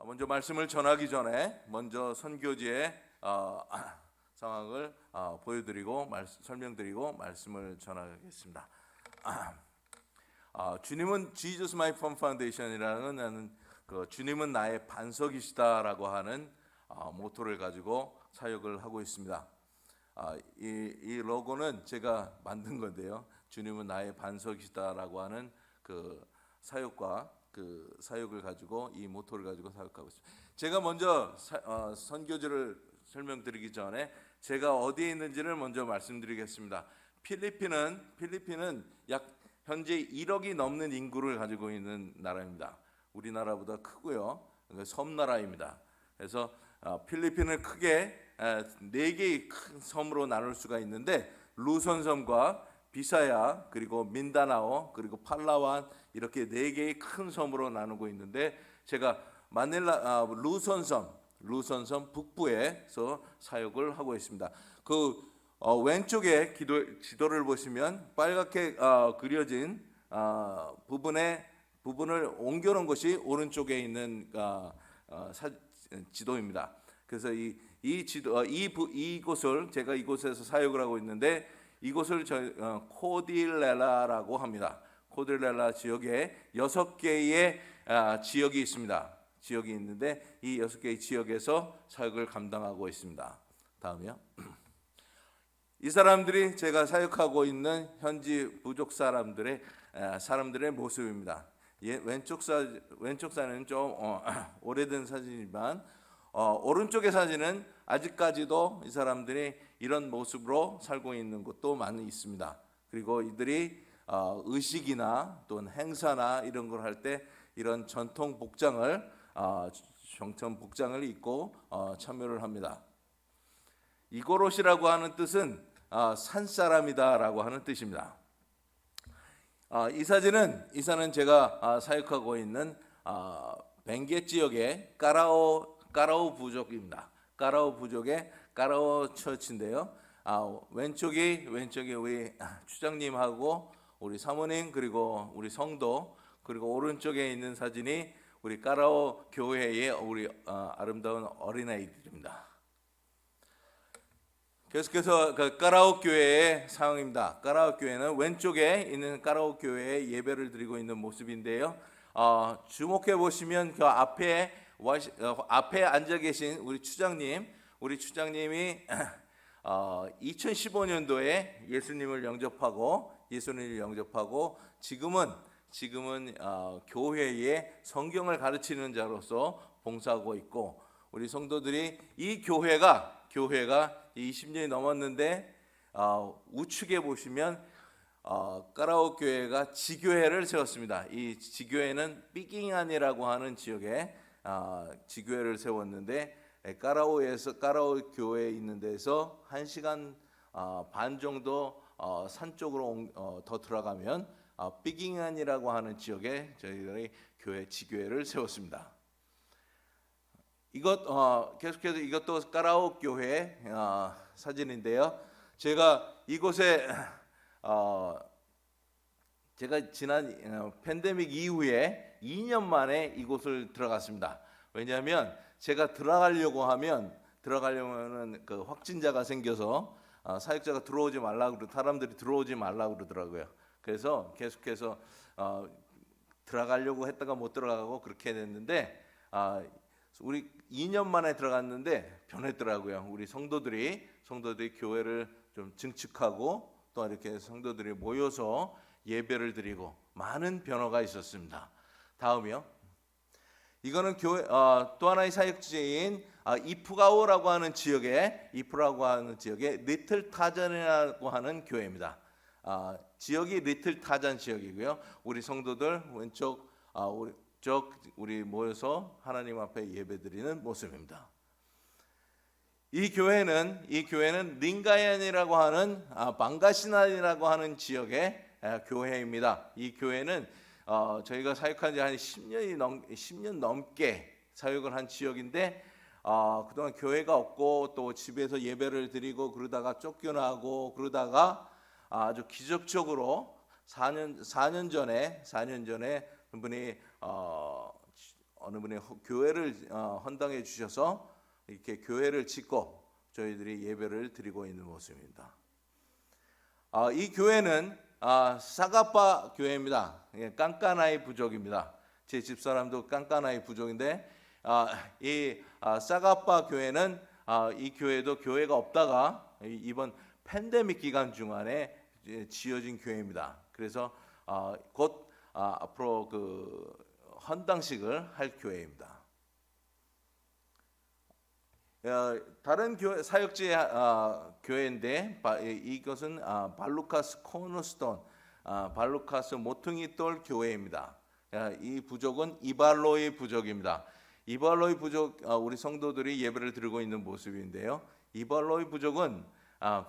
먼저 말씀을 전하기 전에 먼저 선교지의 상황을 보여드리고 설명드리고 말씀을 전하겠습니다. 주님은 Jesus My Firm Foundation이라는 주님은 나의 반석이시다라고 하는 모토를 가지고 사역을 하고 있습니다. 이 로고는 제가 만든 건데요. 주님은 나의 반석이시다라고 하는 그 사역을 가지고 이 모토를 가지고 사역하고 있습니다. 제가 먼저 선교지를 설명드리기 전에 제가 어디에 있는지를 먼저 말씀드리겠습니다. 필리핀은 약 현재 1억이 넘는 인구를 가지고 있는 나라입니다. 우리나라보다 크고요. 섬나라입니다. 그래서 필리핀을 크게 4개의 큰 섬으로 나눌 수가 있는데 루손섬과 비사야 그리고 민다나오 그리고 팔라완 이렇게 4개의 큰 섬으로 나누고 있는데 제가 마닐라 루손섬 북부에서 사역을 하고 있습니다. 왼쪽에 지도를 보시면 빨갛게 그려진 부분을 옮겨놓은 것이 오른쪽에 있는 지도입니다. 그래서 이곳을 제가 이곳에서 사역을 하고 있는데 이곳을 코딜렐라라고 합니다. 코딜렐라 지역에 6개의 지역이 있습니다. 지역이 있는데 이 6개의 지역에서 사역을 감당하고 있습니다. 다음이요. 이 사람들이 제가 사역하고 있는 현지 부족 사람들의 모습입니다. 왼쪽 사진은 좀 오래된 사진이지만 오른쪽의 사진은 아직까지도 이 사람들이 이런 모습으로 살고 있는 곳도 많이 있습니다. 그리고 이들이 의식이나 또는 행사나 이런 걸 할 때 이런 전통 복장을 입고 참여를 합니다. 이고롯이라고 하는 뜻은 산사람이다라고 하는 뜻입니다. 이 사진은 제가 사역하고 있는 벵게 지역의 까라오 부족입니다. 까라오 부족의 까라오 처치인데요. 왼쪽이 우리 추장님하고 우리 사모님 그리고 우리 성도 그리고 오른쪽에 있는 사진이 우리 까라오 교회의 우리 아름다운 어린아이들입니다. 계속해서 까라오 교회의 상황입니다. 까라오 교회는 왼쪽에 있는 까라오 교회에 예배를 드리고 있는 모습인데요. 주목해 보시면 그 앞에 앉아 계신 우리 추장님이 2015년도에 예수님을 영접하고 지금은 교회에 성경을 가르치는 자로서 봉사하고 있고 우리 성도들이 이 교회가 20년이 넘었는데 우측에 보시면 까라오 교회가 지교회를 세웠습니다. 이 지교회는 삐깅안이라고 하는 지역에 지교회를 세웠는데 까라오 교회에 있는 데서 1시간 반 정도 산 쪽으로 더 들어가면 삐깅안이라고 하는 지역에 저희들이 지교회를 세웠습니다. 계속해서 이것도 까라오 교회 사진인데요. 제가 이곳에 제가 지난 팬데믹 이후에 2년 만에 이곳을 들어갔습니다. 왜냐하면 제가 들어가려면은 그 확진자가 생겨서 사역자가 들어오지 말라고 사람들이 들어오지 말라고 그러더라고요. 그래서 계속해서 들어가려고 했다가 못 들어가고 그렇게 됐는데 우리 2년 만에 들어갔는데 변했더라고요. 우리 성도들이 교회를 좀 증축하고 또 이렇게 성도들이 모여서 예배를 드리고 많은 변화가 있었습니다. 다음이요. 이거는 교회 또 하나의 사역지인 이프가오라고 하는 지역에 리틀 타잔이라고 하는 교회입니다. 지역이 리틀 타잔 지역이고요. 우리 성도들 왼쪽 우리 모여서 하나님 앞에 예배드리는 모습입니다. 이 교회는 링가얀이라고 하는 방가시난이라고 하는 지역의 교회입니다. 이 교회는 저희가 사역한 지 한 10년 넘게 사역을 한 지역인데 그동안 교회가 없고 또 집에서 예배를 드리고 그러다가 쫓겨나고 그러다가 아주 기적적으로 4년 전에 한 분이 어느 분의 교회를 헌당해 주셔서 이렇게 교회를 짓고 저희들이 예배를 드리고 있는 모습입니다. 이 교회는 사가파 교회입니다. 깐까나이 부족입니다. 제 집사람도 깐까나이 부족인데 이 사가파 교회는 이 교회도 교회가 없다가 이번 팬데믹 기간 중간에 지어진 교회입니다. 그래서 곧 앞으로 그 헌당식을 할 교회입니다. 다른 교회 사역지 교회인데 이것은 발루카스 코너스톤, 발루카스 모퉁이 돌 교회입니다. 이 부족은 이발로이 부족입니다. 이발로이 부족 우리 성도들이 예배를 드리고 있는 모습인데요. 이발로이 부족은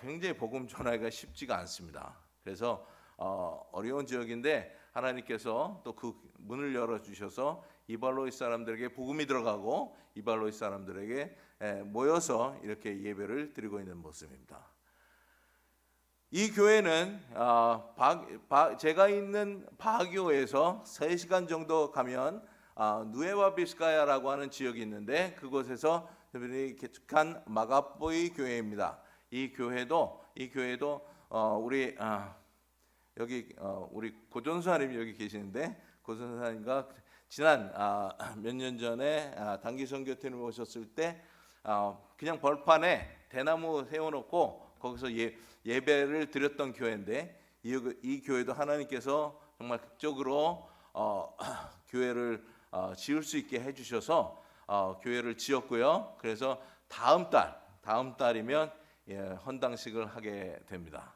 굉장히 복음 전하기가 쉽지가 않습니다. 그래서 어려운 지역인데 하나님께서 또 그 문을 열어 주셔서 이발로이 사람들에게 복음이 들어가고 이발로이 사람들에게 모여서 이렇게 예배를 드리고 있는 모습입니다. 이 교회는 제가 있는 바교에서 3시간 정도 가면 누에바비스카야라고 하는 지역이 있는데 그곳에서 저희들이 개척한 마가보이 교회입니다. 이 교회도 우리 여기 우리 고전사님 여기 계시는데 고전사님과 지난 몇 년 전에 단기 선교팀을 오셨을 때 그냥 벌판에 대나무 세워놓고 거기서 예배를 드렸던 교회인데 이 교회도 하나님께서 정말 극적으로 교회를 지을 수 있게 해주셔서 교회를 지었고요. 그래서 다음 달이면 헌당식을 하게 됩니다.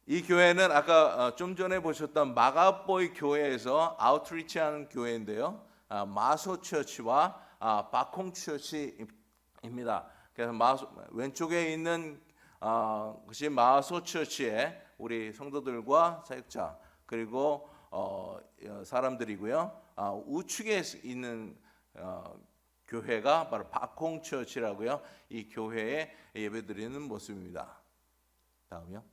이 교회는 아까 좀 전에 보셨던 마가보이 교회에서 아웃리치하는 교회인데요. 마소처치와 바콩처치입니다. 그래서 왼쪽에 있는 것이 마소처치의 우리 성도들과 사역자 그리고 사람들이고요. 우측에 있는 교회가 바로 바콩처치라고요. 이 교회에 예배드리는 모습입니다. 다음이요.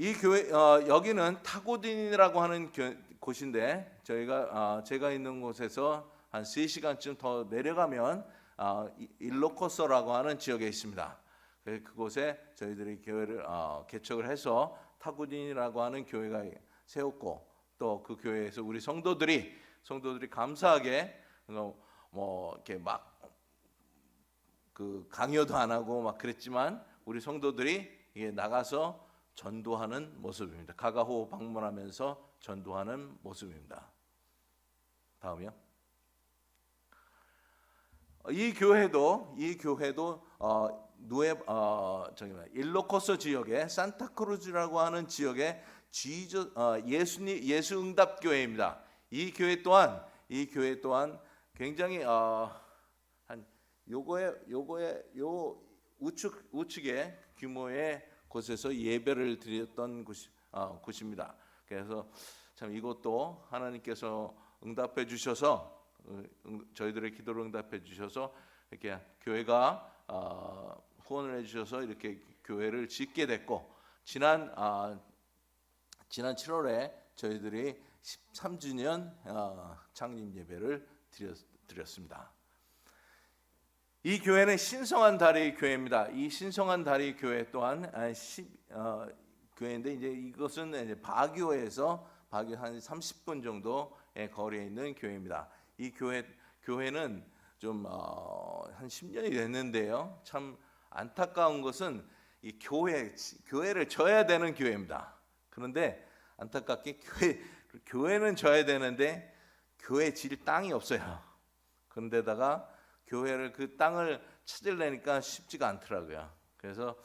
이 교회 여기는 타고딘이라고 하는 곳인데 제가 있는 곳에서 한 3시간쯤 더 내려가면 일로코서라고 하는 지역에 있습니다. 그곳에 저희들이 교회를 개척을 해서 타고딘이라고 하는 교회가 세웠고 또 그 교회에서 우리 성도들이 감사하게 뭐 이렇게 막 그 강요도 안 하고 막 그랬지만 우리 성도들이 나가서 전도하는 모습입니다. 가가호 방문하면서 전도하는 모습입니다. 다음이요. 이 교회도 일로코스 지역의 산타크루즈라고 하는 지역의 예수 응답 교회입니다. 이 교회 또한 굉장히 한 요거의 우측의 규모의 곳에서 예배를 드렸던 곳입니다. 그래서 참 이것도 하나님께서 응답해 주셔서 저희들의 기도를 응답해 주셔서 이렇게 교회가 후원을 해주셔서 이렇게 교회를 짓게 됐고 지난 7월에 저희들이 13주년 창립 예배를 드렸습니다. 이 교회는 신성한 다리 교회입니다. 이 신성한 다리 교회 또한 교회인데 이제 이것은 이제 바교에서 한 30분 정도의 거리에 있는 교회입니다. 이 교회는 좀 한 10년이 됐는데요. 참 안타까운 것은 이 교회를 져야 되는 교회입니다. 그런데 안타깝게 교회는 져야 되는데 교회 질 땅이 없어요. 그런데다가 교회를 그 땅을 찾으려니까 쉽지가 않더라고요. 그래서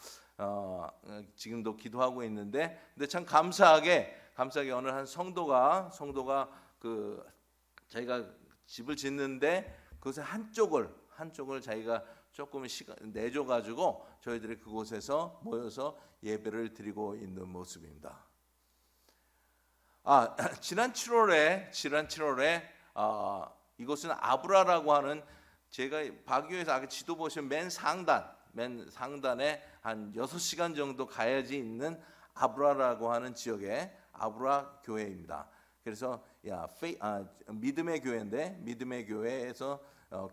지금도 기도하고 있는데, 근데 참 감사하게 어느 한 성도가 그 자기가 집을 짓는데 그것의 한쪽을 자기가 조금 시간 내줘 가지고 저희들이 그곳에서 모여서 예배를 드리고 있는 모습입니다. 지난 7월에 이곳은 아브라라고 하는 제가 바교에서 아까 지도 보시면 맨 상단에 한 6시간 정도 가야지 있는 아브라라고 하는 지역의 아브라 교회입니다. 그래서 믿음의 교회인데 믿음의 교회에서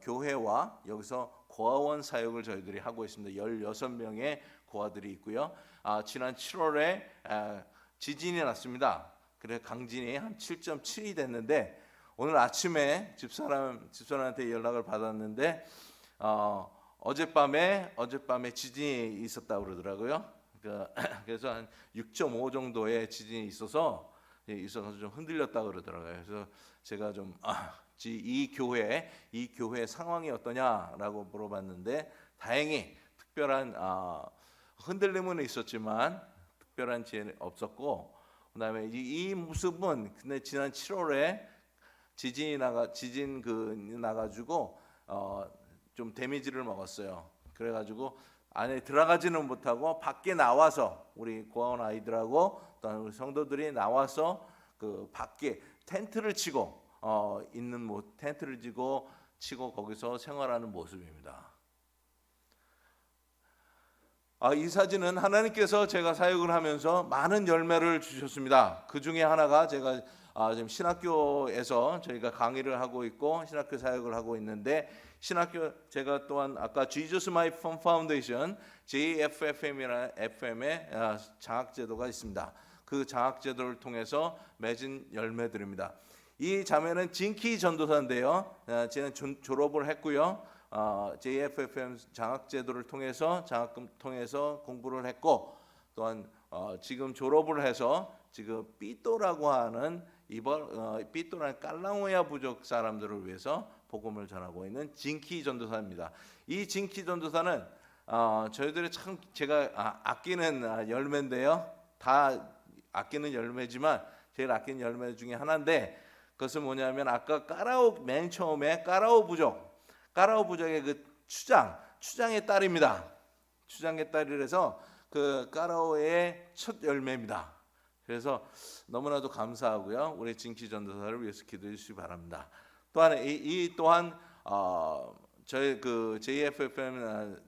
교회와 여기서 고아원 사역을 저희들이 하고 있습니다. 16명의 고아들이 있고요. 지난 7월에 지진이 났습니다. 그래 강진이 한 7.7이 됐는데 오늘 아침에 집사람한테 연락을 받았는데 어젯밤에 지진이 있었다고 그러더라고요. 그래서 한 6.5 정도의 지진이 있어서 좀 흔들렸다고 그러더라고요. 그래서 제가 좀 이 교회 상황이 어떠냐라고 물어봤는데 다행히 특별한 흔들림은 있었지만 특별한 지혜는 없었고, 그다음에 이 모습은 근데 지난 7월에 지진이 나가지고 좀 데미지를 먹었어요. 그래가지고 안에 들어가지는 못하고 밖에 나와서 우리 고아원 아이들하고 또 우리 성도들이 나와서 그 밖에 텐트를 치고 텐트를 치고 거기서 생활하는 모습입니다. 이 사진은 하나님께서 제가 사역을 하면서 많은 열매를 주셨습니다. 그 중에 하나가 제가 지금 신학교에서 저희가 강의를 하고 있고 신학교 사역을 하고 있는데 제가 또한 아까 Jesus My Fun Foundation JFFM이라는 FM의 장학제도가 있습니다. 그 장학제도를 통해서 맺은 열매들입니다. 이 자매는 진키 전도사인데요. 저는 졸업을 했고요. JFFM 장학제도를 통해서 장학금 통해서 공부를 했고 또한 지금 졸업을 해서 지금 삐또라고 하는 삐또라는 깔라모야 부족 사람들을 위해서 복음을 전하고 있는 진키 전도사입니다. 이 진키 전도사는 저희들이 참 제가 아끼는 열매인데요. 다 아끼는 열매지만 제일 아끼는 열매 중에 하나인데 그것은 뭐냐면 아까 맨 처음에 까라오 부족의 그 추장의 딸입니다. 추장의 딸이라서 그 까라오의 첫 열매입니다. 그래서 너무나도 감사하고요. 우리 진키 전도사를 위해서 기도해 주시기 바랍니다. 또한 또한 저희 그 JFFM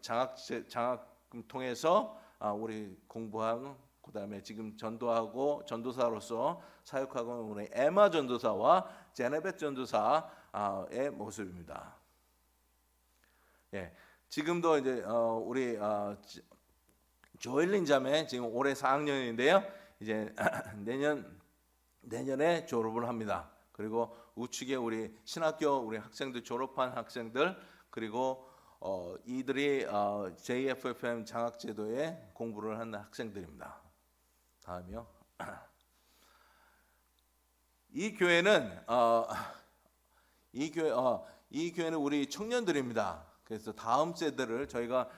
장학금 통해서 우리 공부한 그다음에 지금 전도하고 전도사로서 사역하고 있는 우리 에마 전도사와 제네벳 전도사의 모습입니다. 예, 지금도 이제 우리 조엘린 자매 지금 올해 4학년인데요. 이제 내년에 졸업을 합니다. 그리고 우측에 우리 신학교 우리 학생들 졸업한 학생들 그리고 이들이 JFFM 장학제도에 공부를 하는 학생들입니다. 다음이요. 이 교회는 우리 청년들입니다. 그래서 다음 세대를 저희가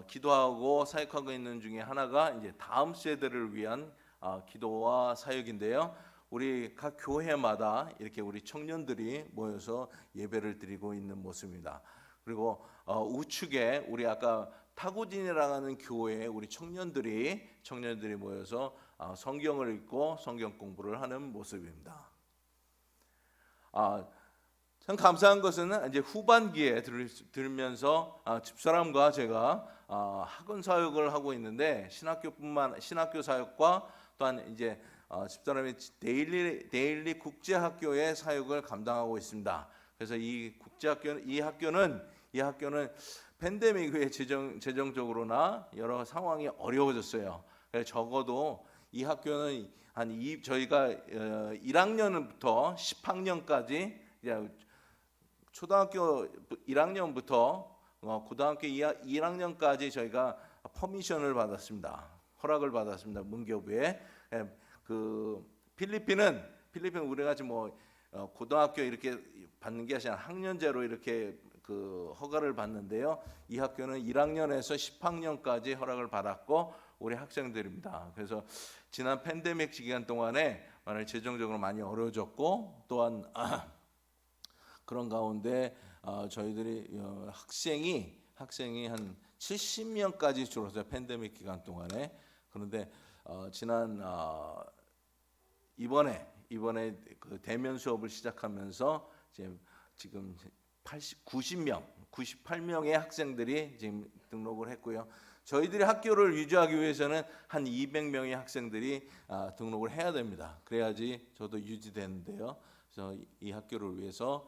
기도하고 사역하고 있는 중에 하나가 이제 다음 세대를 위한 기도와 사역인데요. 우리 각 교회마다 이렇게 우리 청년들이 모여서 예배를 드리고 있는 모습입니다. 그리고 우측에 우리 아까 타고진이라고 하는 교회에 우리 청년들이 모여서 성경을 읽고 성경 공부를 하는 모습입니다. 참 감사한 것은 이제 후반기에 들으면서 집사람과 제가 학원 사역을 하고 있는데 신학교 사역과 또한 이제 집사람이 데일리 국제학교의 사역을 감당하고 있습니다. 그래서 이 학교는 팬데믹 후에 재정적으로나 여러 상황이 어려워졌어요. 그래서 적어도 이 학교는 저희가 1학년부터 10학년까지 초등학교 1학년부터 고등학교 1학년까지 저희가 퍼미션을 받았습니다. 허락을 받았습니다. 문교부에. 그 필리핀은 우리 같이 고등학교 이렇게 받는 게 아니라 학년제로 이렇게 그 허가를 받는데요. 이 학교는 1학년에서 10학년까지 허락을 받았고 우리 학생들입니다. 그래서 지난 팬데믹 기간 동안에 재정적으로 많이 어려워졌고 또한 그런 가운데 저희들이 학생이 한 70명까지 줄었어요. 팬데믹 기간 동안에. 그런데 이번에 그 대면 수업을 시작하면서 지금 98명의 학생들이 지금 등록을 했고요. 저희들이 학교를 유지하기 위해서는 한 200명의 학생들이 등록을 해야 됩니다. 그래야지 저도 유지되는데요. 그래서 이 학교를 위해서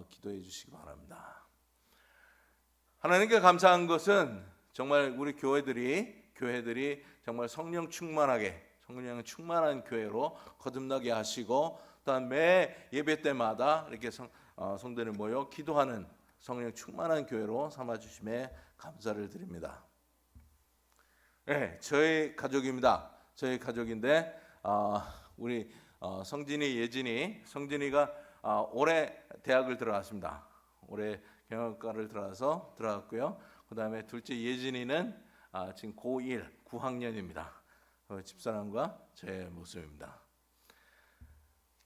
기도해 주시기 바랍니다. 하나님께 감사한 것은 정말 우리 교회들이 정말 성령 충만한 교회로 거듭나게 하시고, 또한 매 예배 때마다 이렇게 성도들이 모여 기도하는 성령 충만한 교회로 삼아 주심에 감사를 드립니다. 네, 저희 가족입니다. 저희 가족인데 우리 성진이가 올해 대학을 들어갔습니다. 올해 경영학과를 들어갔고요. 그 다음에 둘째 예진이는 지금 고1 9학년입니다. 집사람과 제 모습입니다.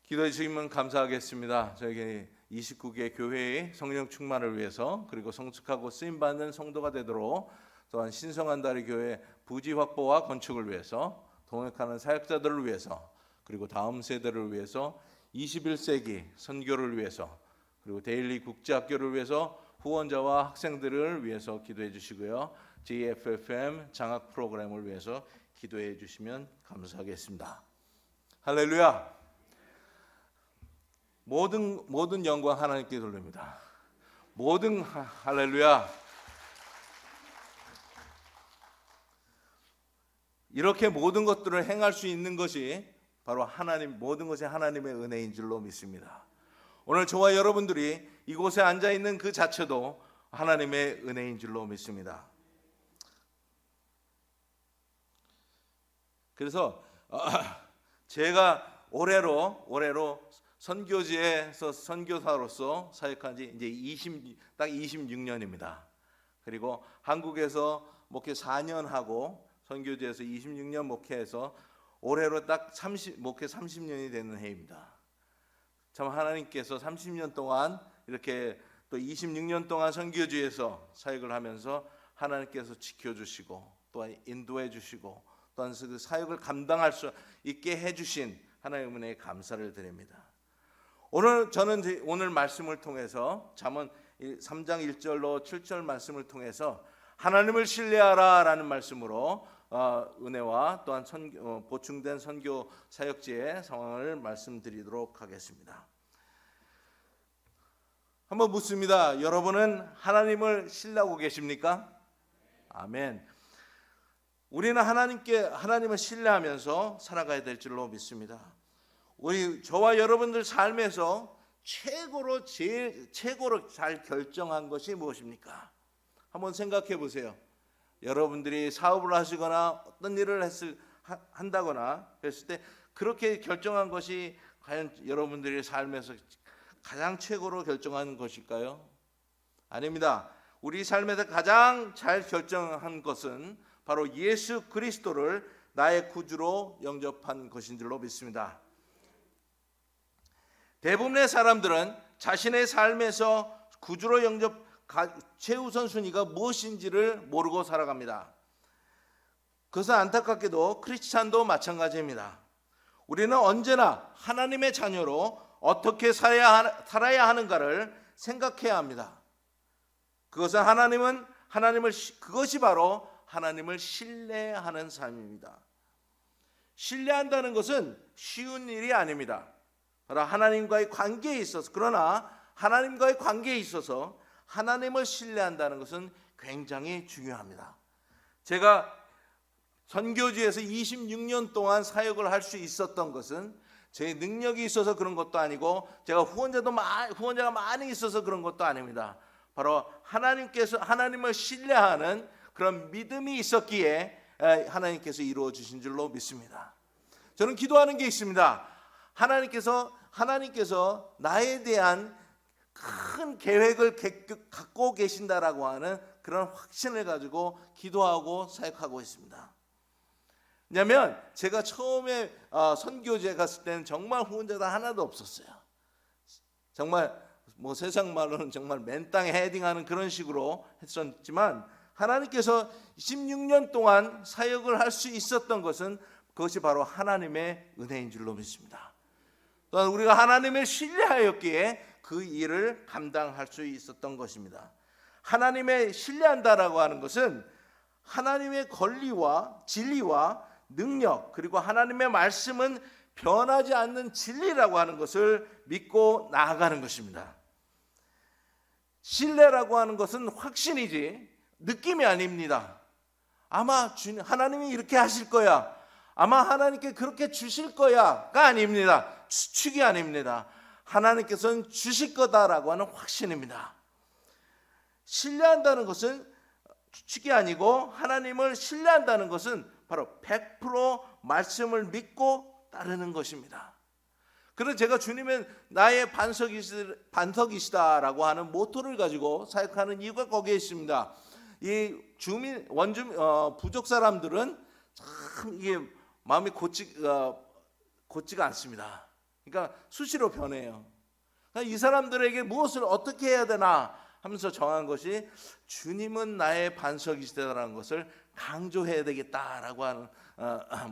기도해 주시면 감사하겠습니다. 저에게 29개 교회의 성령 충만을 위해서, 그리고 성숙하고 쓰임받는 성도가 되도록, 또한 신성한 다리 교회 부지 확보와 건축을 위해서, 동역하는 사역자들을 위해서, 그리고 다음 세대를 위해서, 21세기 선교를 위해서, 그리고 데일리 국제학교를 위해서, 후원자와 학생들을 위해서 기도해 주시고요. JFFM 장학 프로그램을 위해서 기도해 주시면 감사하겠습니다. 할렐루야. 모든 영광 하나님께 돌립니다. 할렐루야. 이렇게 모든 것들을 행할 수 있는 것이 바로 모든 것이 하나님의 은혜인 줄로 믿습니다. 오늘 저와 여러분들이 이곳에 앉아 있는 그 자체도 하나님의 은혜인 줄로 믿습니다. 그래서 제가 올해로 선교지에서 선교사로서 사역한 지 이제 딱 26년입니다. 그리고 한국에서 목회 4년 하고 선교지에서 26년 목회해서 올해로 딱 목회 30년이 되는 해입니다. 참 하나님께서 30년 동안 이렇게 또 26년 동안 선교지에서 사역을 하면서 하나님께서 지켜주시고 또한 인도해 주시고 또한 그 사역을 감당할 수 있게 해주신 하나님의 은혜에 감사를 드립니다. 저는 오늘 말씀을 통해서 잠언 3장 1절로 7절 말씀을 통해서 하나님을 신뢰하라 라는 말씀으로 은혜와 또한 보충된 선교 사역지의 상황을 말씀드리도록 하겠습니다. 한번 묻습니다. 여러분은 하나님을 신뢰하고 계십니까? 아멘. 우리는 하나님을 신뢰하면서 살아가야 될 줄로 믿습니다. 저와 여러분들 삶에서 최고로 잘 결정한 것이 무엇입니까? 한번 생각해 보세요. 여러분들이 사업을 하시거나 어떤 일을 한다거나 그랬을 때 그렇게 결정한 것이 과연 여러분들의 삶에서 가장 최고로 결정한 것일까요? 아닙니다. 우리 삶에서 가장 잘 결정한 것은 바로 예수 그리스도를 나의 구주로 영접한 것인 줄로 믿습니다. 대부분의 사람들은 자신의 삶에서 구주로 최우선 순위가 무엇인지를 모르고 살아갑니다. 그것은 안타깝게도 크리스찬도 마찬가지입니다. 우리는 언제나 하나님의 자녀로 어떻게 살아야 하는가를 생각해야 합니다. 그것이 바로 하나님을 신뢰하는 삶입니다. 신뢰한다는 것은 쉬운 일이 아닙니다. 하나님과의 관계에 있어서, 그러나 하나님과의 관계에 있어서 하나님을 신뢰한다는 것은 굉장히 중요합니다. 제가 선교지에서 26년 동안 사역을 할 수 있었던 것은 제 능력이 있어서 그런 것도 아니고 제가 후원자가 많이 있어서 그런 것도 아닙니다. 바로 하나님을 신뢰하는 그런 믿음이 있었기에 하나님께서 이루어 주신 줄로 믿습니다. 저는 기도하는 게 있습니다. 하나님께서 나에 대한 큰 계획을 갖고 계신다라고 하는 그런 확신을 가지고 기도하고 사역하고 있습니다. 왜냐하면 제가 처음에 선교지에 갔을 때는 정말 후원자가 하나도 없었어요. 정말 세상 말로는 정말 맨 땅에 헤딩하는 그런 식으로 했었지만 하나님께서 16년 동안 사역을 할 수 있었던 것은 그것이 바로 하나님의 은혜인 줄로 믿습니다. 또한 우리가 하나님을 신뢰하였기에 그 일을 감당할 수 있었던 것입니다. 하나님의 신뢰한다라고 하는 것은 하나님의 권리와 진리와 능력, 그리고 하나님의 말씀은 변하지 않는 진리라고 하는 것을 믿고 나아가는 것입니다. 신뢰라고 하는 것은 확신이지 느낌이 아닙니다. 아마 하나님이 이렇게 하실 거야, 아마 하나님께 그렇게 주실 거야가 아닙니다. 추측이 아닙니다. 하나님께서는 주실 거다라고 하는 확신입니다. 신뢰한다는 것은 추측이 아니고, 하나님을 신뢰한다는 것은 바로 100% 말씀을 믿고 따르는 것입니다. 그래서 제가 주님은 나의 반석이시다라고 하는 모토를 가지고 사역하는 이유가 거기에 있습니다. 이 부족 사람들은 참 이게 마음이 곧지가 않습니다. 그러니까 수시로 변해요. 그러니까 이 사람들에게 무엇을 어떻게 해야 되나 하면서 정한 것이, 주님은 나의 반석이시다라는 것을 강조해야 되겠다라고 하는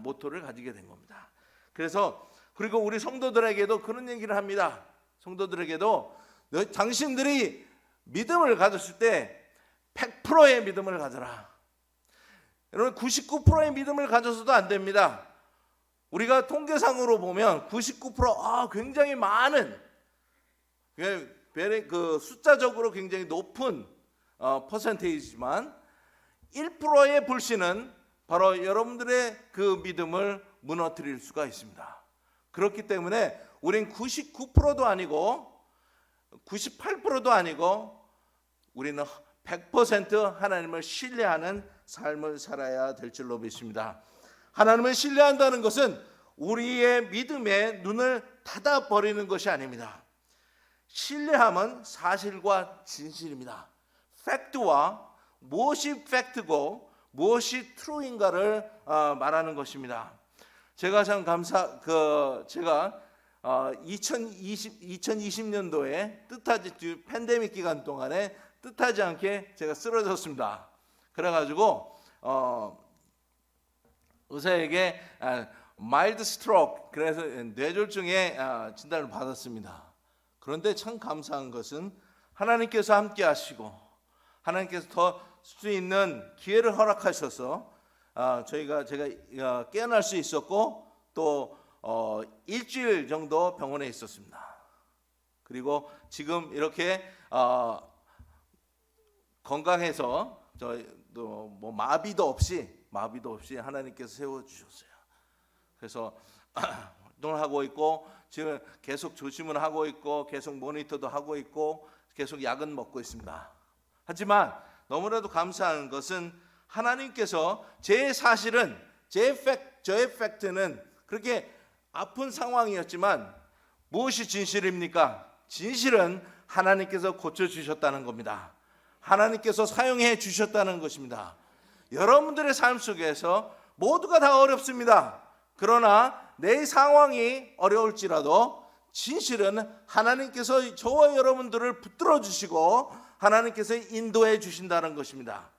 모토를 가지게 된 겁니다. 그래서 그리고 우리 성도들에게도 그런 얘기를 합니다. 성도들에게도 당신들이 믿음을 가졌을 때 100%의 믿음을 가져라. 여러분, 99%의 믿음을 가져서도 안 됩니다. 우리가 통계상으로 보면 99% 굉장히 많은, 그 숫자적으로 굉장히 높은 퍼센테이지만 1%의 불신은 바로 여러분들의 그 믿음을 무너뜨릴 수가 있습니다. 그렇기 때문에 우린 99%도 아니고 98%도 아니고 우리는 100% 하나님을 신뢰하는 삶을 살아야 될 줄로 믿습니다. 하나님을 신뢰한다는 것은 우리의 믿음의 눈을 닫아버리는 것이 아닙니다. 신뢰함은 사실과 진실입니다. 팩트와 무엇이 팩트고 무엇이 트루인가를 말하는 것입니다. 제가 참 제가 2020년도에 뜻하지 팬데믹 기간 동안에 뜻하지 않게 제가 쓰러졌습니다. 그래가지고 의사에게 마일드 스트로크, 그래서 뇌졸중의 진단을 받았습니다. 그런데 참 감사한 것은 하나님께서 함께 하시고 하나님께서 더 수 있는 기회를 허락하셔서 제가 깨어날 수 있었고, 또 일주일 정도 병원에 있었습니다. 그리고 지금 이렇게 건강해서 저도 뭐 마비도 없이 하나님께서 세워 주셨어요. 그래서 활동을 하고 있고, 지금 계속 조심을 하고 있고, 계속 모니터도 하고 있고, 계속 약은 먹고 있습니다. 하지만 너무나도 감사한 것은 하나님께서 저의 팩트는 그렇게 아픈 상황이었지만 무엇이 진실입니까? 진실은 하나님께서 고쳐주셨다는 겁니다. 하나님께서 사용해 주셨다는 것입니다. 여러분들의 삶 속에서 모두가 다 어렵습니다. 그러나 내 상황이 어려울지라도 진실은 하나님께서 저와 여러분들을 붙들어 주시고 하나님께서 인도해 주신다는 것입니다.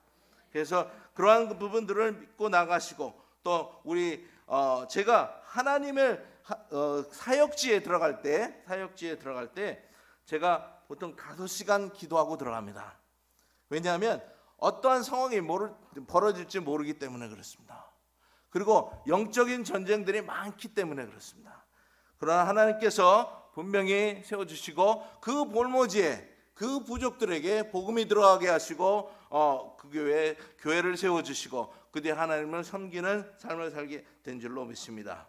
그래서 그러한 부분들을 믿고 나가시고, 또 우리 제가 하나님을 사역지에 들어갈 때 제가 보통 5시간 기도하고 들어갑니다. 왜냐하면 어떠한 상황이 벌어질지 모르기 때문에 그렇습니다. 그리고 영적인 전쟁들이 많기 때문에 그렇습니다. 그러나 하나님께서 분명히 세워주시고, 그 볼모지에 그 부족들에게 복음이 들어가게 하시고, 그 교회를 세워주시고, 그 뒤에 하나님을 섬기는 삶을 살게 된 줄로 믿습니다.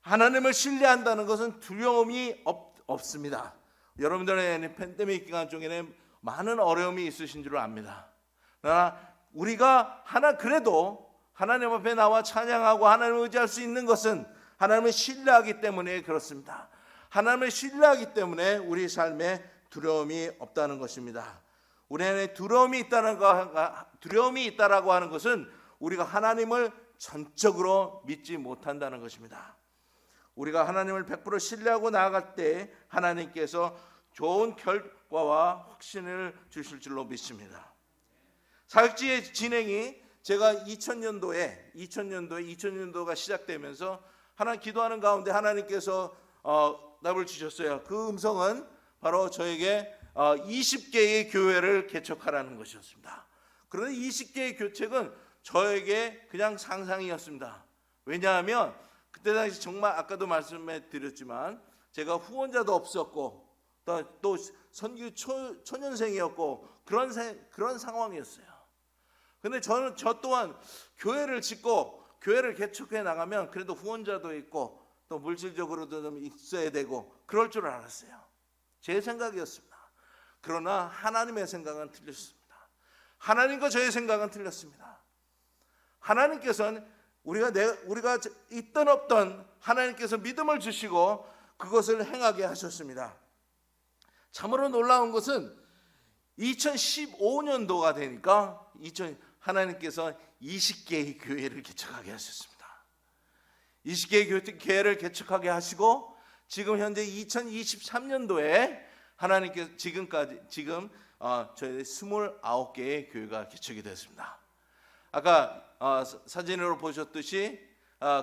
하나님을 신뢰한다는 것은 두려움이 없습니다. 여러분들의 팬데믹 기간 중에는 많은 어려움이 있으신 줄 압니다. 그러나 우리가 그래도 하나님 앞에 나와 찬양하고 하나님을 의지할 수 있는 것은 하나님을 신뢰하기 때문에 그렇습니다. 하나님을 신뢰하기 때문에 우리 삶에 두려움이 없다는 것입니다. 우리 안에 두려움이 있다라고 하는 것은 우리가 하나님을 전적으로 믿지 못한다는 것입니다. 우리가 하나님을 100% 신뢰하고 나아갈 때 하나님께서 좋은 결과와 확신을 주실 줄로 믿습니다. 사역지의 진행이 제가 2000년도가 시작되면서 하나님 기도하는 가운데 하나님께서 답을 주셨어요. 그 음성은 바로 저에게 20개의 교회를 개척하라는 것이었습니다. 그런데 20개의 교책은 저에게 그냥 상상이었습니다. 왜냐하면 그때 당시 정말 아까도 말씀해 드렸지만 제가 후원자도 없었고 또 선교 초년생이었고 그런 상황이었어요. 근데 저 또한 교회를 짓고 교회를 개척해 나가면 그래도 후원자도 있고 또 물질적으로도 좀 있어야 되고 그럴 줄 알았어요. 제 생각이었습니다. 그러나 하나님의 생각은 틀렸습니다. 하나님과 저의 생각은 틀렸습니다. 하나님께서는 우리가 있던 없던 하나님께서 믿음을 주시고 그것을 행하게 하셨습니다. 참으로 놀라운 것은 2015년도가 되니까 하나님께서 20개의 교회를 개척하게 하셨습니다. 20개의 교회를 개척하게 하시고 지금 현재 2023년도에 하나님께서 지금 저희 29개의 교회가 개척이 됐습니다. 아까 사진으로 보셨듯이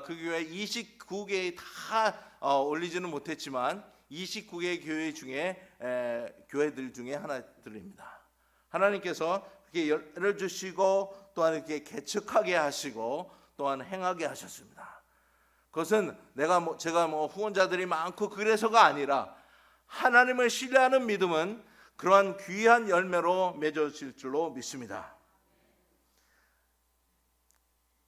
그 교회 29개의 다 올리지는 못했지만 29개의 교회들 중에 하나들입니다. 하나님께서 그렇게 열어주시고 또한 이렇게 개척하게 하시고 또한 행하게 하셨습니다. 그것은 제가 후원자들이 많고 그래서가 아니라 하나님을 신뢰하는 믿음은 그러한 귀한 열매로 맺어질 줄로 믿습니다.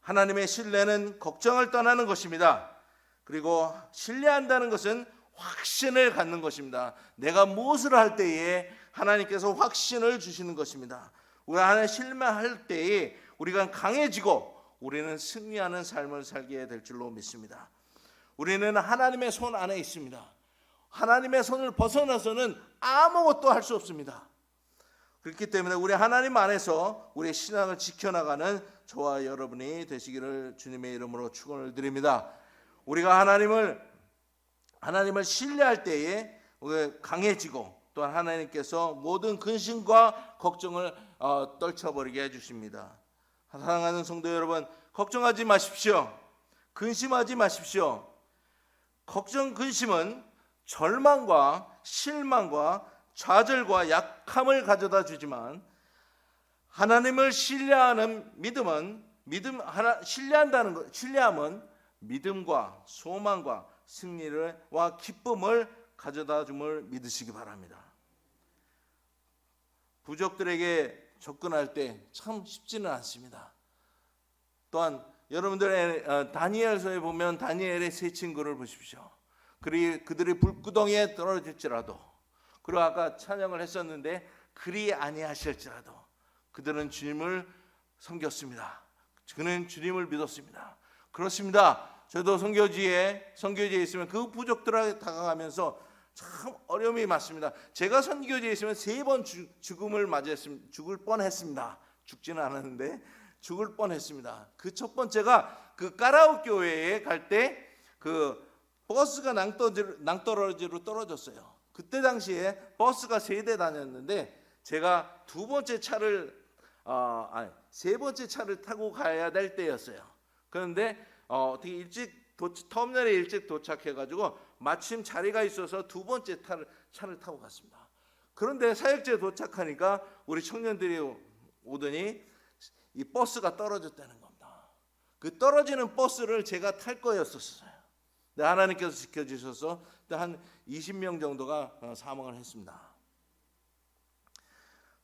하나님의 신뢰는 걱정을 떠나는 것입니다. 그리고 신뢰한다는 것은 확신을 갖는 것입니다. 내가 무엇을 할 때에 하나님께서 확신을 주시는 것입니다. 우리가 하나님 신뢰할 때에 우리가 강해지고 우리는 승리하는 삶을 살게 될 줄로 믿습니다. 우리는 하나님의 손 안에 있습니다. 하나님의 손을 벗어나서는 아무것도 할 수 없습니다. 그렇기 때문에 우리 하나님 안에서 우리의 신앙을 지켜나가는 저와 여러분이 되시기를 주님의 이름으로 축원을 드립니다. 우리가 하나님을 신뢰할 때에 우리가 강해지고 또한 하나님께서 모든 근심과 걱정을 떨쳐버리게 해주십니다. 사랑하는 성도 여러분, 걱정하지 마십시오. 근심하지 마십시오. 걱정, 근심은 절망과 실망과 좌절과 약함을 가져다 주지만 하나님을 신뢰하는 신뢰함은 믿음과 소망과 승리와 기쁨을 가져다 줌을 믿으시기 바랍니다. 부족들에게 접근할 때 참 쉽지는 않습니다. 또한 여러분들의 다니엘서에 보면 다니엘의 세 친구를 보십시오. 그들이 불구덩이에 떨어질지라도, 그리고 아까 찬양을 했었는데 그리 아니하실지라도 그들은 주님을 섬겼습니다. 그는 주님을 믿었습니다. 그렇습니다. 저도 선교지에 있으면 그 부족들에게 다가가면서 참 어려움이 많습니다. 제가 선교지에 있으면 3번 죽음을 맞이했습니다. 죽을 뻔했습니다. 죽지는 않았는데 죽을 뻔했습니다. 그 첫 번째가 그 까라우 교회에 갈 때 그 버스가 낭떠러지로 떨어졌어요. 그때 당시에 버스가 3대 다녔는데 제가 세 번째 차를 타고 가야 될 때였어요. 그런데 어떻게 터미널에 일찍 도착해가지고 마침 자리가 있어서 2번째 차를 타고 갔습니다. 그런데 사역지에 도착하니까 우리 청년들이 오더니 이 버스가 떨어졌다는 겁니다. 그 떨어지는 버스를 제가 탈 거였었어요. 근데 하나님께서 지켜주셔서 한 20명 정도가 사망을 했습니다.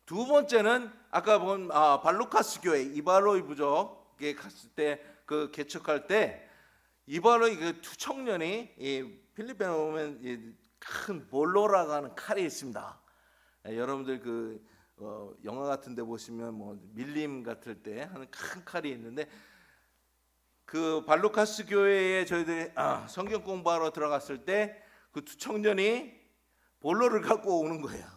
두 번째는 아까 본 발루카스 교회 이발로이 부족에 갔을 때 그 개척할 때 이발로이 그 두 청년이 필리핀에 오면 큰 볼로라고 하는 칼이 있습니다. 여러분들 그 영화 같은 데 보시면 뭐 밀림 같을 때 하는 큰 칼이 있는데 그 발루카스 교회에 저희들이 성경 공부하러 들어갔을 때 그 두 청년이 볼로를 갖고 오는 거예요.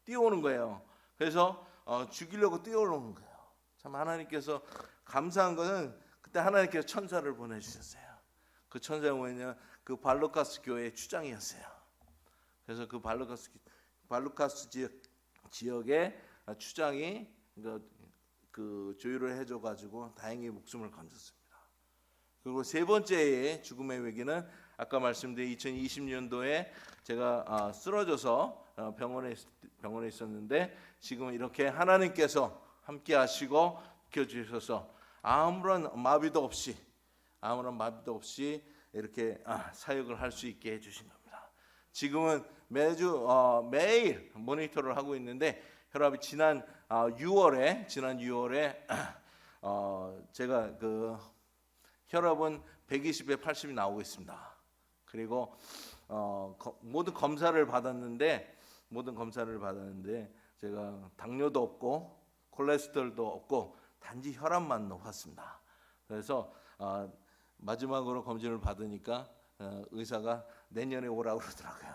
뛰어오는 거예요. 그래서 죽이려고 뛰어오는 거예요. 참 하나님께서 감사한 것은 그때 하나님께서 천사를 보내주셨어요. 그 천사가 뭐냐면 그 발루카스 교회의 추장이었어요. 그래서 그 발루카스 지역의 추장이 그 조율을 해줘가지고 다행히 목숨을 건졌습니다. 그리고 세 번째의 죽음의 위기는 아까 말씀드린 2020년도에 제가 쓰러져서 병원에 있었는데 지금 이렇게 하나님께서 함께 하시고 지켜주셔서 아무런 마비도 없이 이렇게 사역을 할 수 있게 해주신 겁니다. 지금은 매일 모니터를 하고 있는데 혈압이 지난 6월에 제가 그 혈압은 120에 80이 나오고 있습니다. 그리고 모든 검사를 받았는데 제가 당뇨도 없고 콜레스테롤도 없고 단지 혈압만 높았습니다. 그래서 마지막으로 검진을 받으니까 의사가 내년에 오라고 그러더라고요.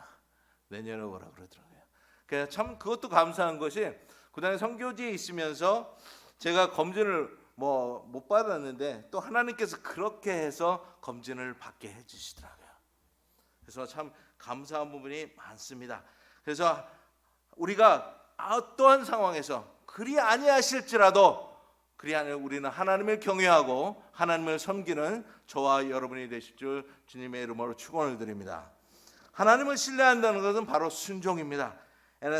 그래서 참 그것도 감사한 것이 그다음에 선교지에 있으면서 제가 검진을 못 받았는데 또 하나님께서 그렇게 해서 검진을 받게 해주시더라고요. 그래서 참 감사한 부분이 많습니다. 그래서 우리가 어떠한 상황에서 그리 아니하실지라도 우리는 하나님을 경외하고 하나님을 섬기는 저와 여러분이 되실 줄 주님의 이름으로 축원을 드립니다. 하나님을 신뢰한다는 것은 바로 순종입니다.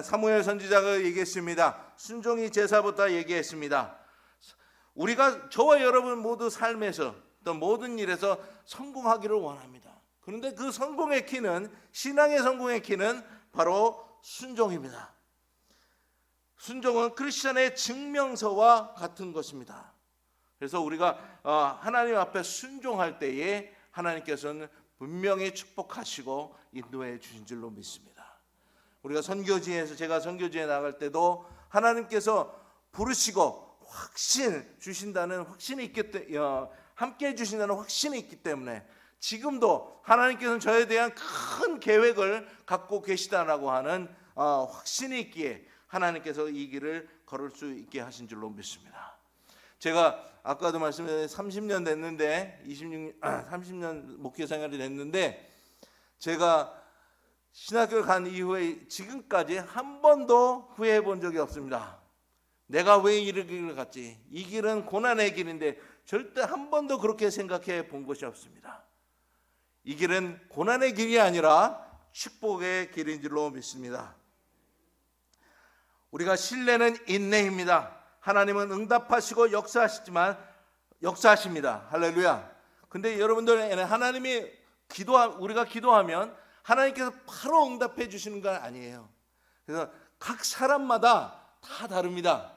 사무엘 선지자가 얘기했습니다. 순종이 제사부터 얘기했습니다. 우리가 저와 여러분 모두 삶에서 또 모든 일에서 성공하기를 원합니다. 그런데 그 성공의 키는, 신앙의 성공의 키는 바로 순종입니다. 순종은 크리스천의 증명서와 같은 것입니다. 그래서 우리가 하나님 앞에 순종할 때에 하나님께서는 분명히 축복하시고 인도해 주신 줄로 믿습니다. 우리가 제가 선교지에 나갈 때도 하나님께서 부르시고 확신 주신다는 확신이 있기 때문에, 함께 해주신다는 확신이 있기 때문에 지금도 하나님께서는 저에 대한 큰 계획을 갖고 계시다라고 하는 확신이 있기에 하나님께서 이 길을 걸을 수 있게 하신 줄로 믿습니다. 제가 아까도 말씀드린 30년 됐는데 30년 목회 생활이 됐는데 제가 신학교를 간 이후에 지금까지 한 번도 후회해 본 적이 없습니다. 내가 왜 이 길을 갔지? 이 길은 고난의 길인데 절대 한 번도 그렇게 생각해 본 것이 없습니다. 이 길은 고난의 길이 아니라 축복의 길인 줄로 믿습니다. 우리가 신뢰는 인내입니다. 하나님은 응답하시고 역사하십니다. 할렐루야. 근데 여러분들 하나님이 우리가 기도하면 하나님께서 바로 응답해 주시는 건 아니에요. 그래서 각 사람마다 다 다릅니다.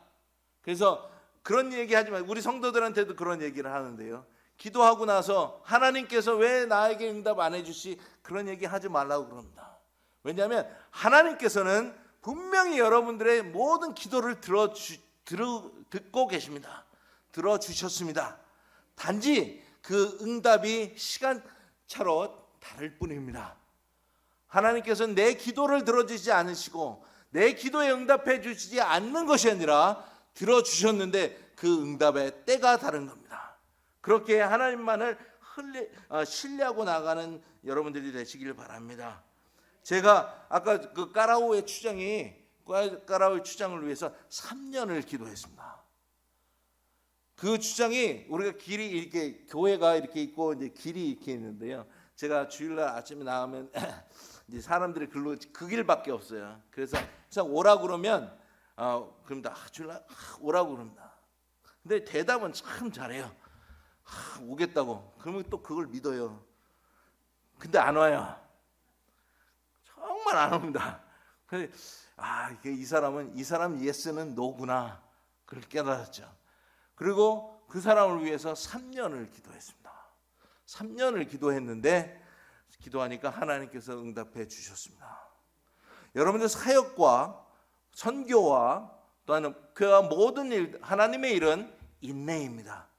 그래서 그런 얘기 하지 말고 우리 성도들한테도 그런 얘기를 하는데요. 기도하고 나서 하나님께서 왜 나에게 응답 안 해주시 그런 얘기 하지 말라고 그럽니다. 왜냐하면 하나님께서는 분명히 여러분들의 모든 기도를 듣고 계십니다. 들어주셨습니다. 단지 그 응답이 시간차로 다를 뿐입니다. 하나님께서는 내 기도를 들어주지 않으시고 내 기도에 응답해 주시지 않는 것이 아니라 들어주셨는데 그 응답의 때가 다른 겁니다. 그렇게 하나님만을 신뢰하고 나가는 여러분들이 되시길 바랍니다. 제가 아까 그 까라오의 추장을 위해서 3년을 기도했습니다. 그 추장이 우리가 길이 이렇게 교회가 이렇게 있고 이제 길이 이렇게 있는데요. 제가 주일날 아침에 나가면 이제 사람들이 그 길밖에 없어요. 그래서 오라 그러면 그럽니다. 주일날 오라고 그럽니다. 근데 대답은 참 잘해요. 오겠다고. 그러면 또 그걸 믿어요. 근데 안 와요. 정말 안 옵니다. 그래서 이 사람 예스는 노구나. 그걸 깨달았죠. 그리고 그 사람을 위해서 3년을 기도했습니다. 3년을 기도하니까 하나님께서 응답해 주셨습니다. 여러분들 사역과 선교와 또한 그와 모든 일, 하나님의 일은 인내입니다.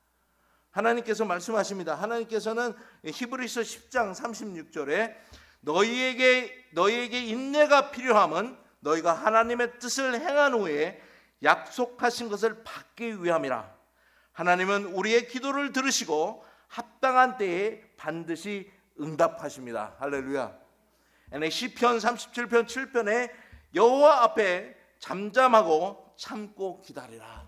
하나님께서 말씀하십니다. 하나님께서는 히브리서 10장 36절에 너희에게 인내가 필요함은 너희가 하나님의 뜻을 행한 후에 약속하신 것을 받기 위함이라. 하나님은 우리의 기도를 들으시고 합당한 때에 반드시 응답하십니다. 할렐루야. 시편 37편 7편에 여호와 앞에 잠잠하고 참고 기다리라.